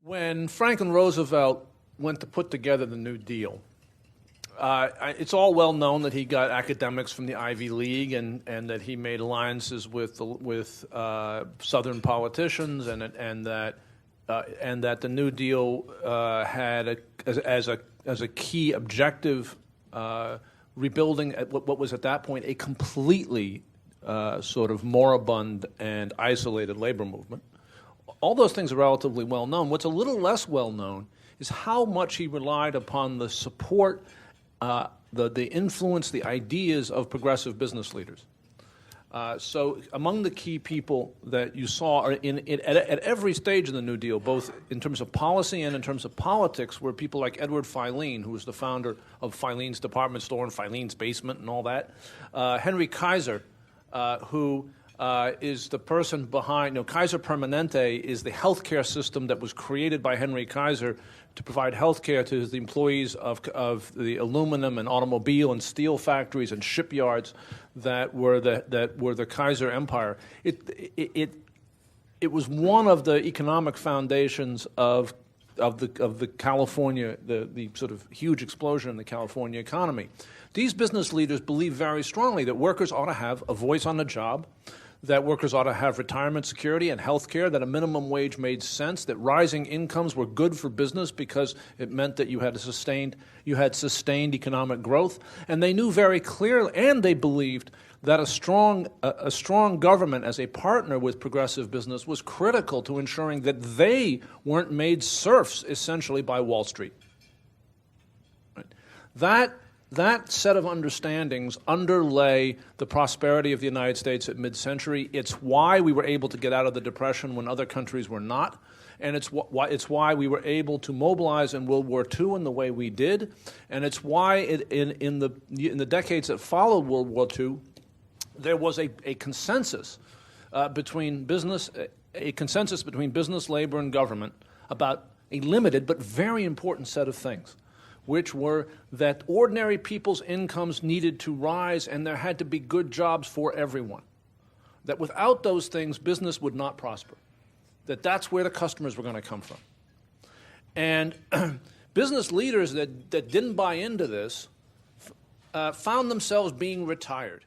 When Franklin Roosevelt went to put together the New Deal, it's all well known that he got academics from the Ivy League and that he made alliances with Southern politicians and that the New Deal had as a key objective rebuilding at what was at that point a completely sort of moribund and isolated labor movement. All those things are relatively well known. What's a little less well known is how much he relied upon the support, the influence, the ideas of progressive business leaders. So among the key people that you saw are at every stage of the New Deal, both in terms of policy and in terms of politics, were people like Edward Filene, who was the founder of Filene's department store and Filene's basement and all that. Henry Kaiser, who is the person behind, Kaiser Permanente is the healthcare system that was created by Henry Kaiser to provide healthcare to the employees of the aluminum and automobile and steel factories and shipyards that were the Kaiser Empire. It was one of the economic foundations of the California, the sort of huge explosion in the California economy. These business leaders believe very strongly that workers ought to have a voice on the job, that workers ought to have retirement security and health care, that a minimum wage made sense, that rising incomes were good for business because it meant that you had sustained economic growth. And they knew very clearly, and they believed that a strong government as a partner with progressive business was critical to ensuring that they weren't made serfs, essentially, by Wall Street. Right? That set of understandings underlay the prosperity of the United States at mid-century. It's why we were able to get out of the Depression when other countries were not, and it's why we were able to mobilize in World War II in the way we did, and it's why in the decades that followed World War II, there was a consensus between business, labor, and government about a limited but very important set of things, which were that ordinary people's incomes needed to rise and there had to be good jobs for everyone. That without those things, business would not prosper. That's where the customers were going to come from. And business leaders that didn't buy into this found themselves being retired.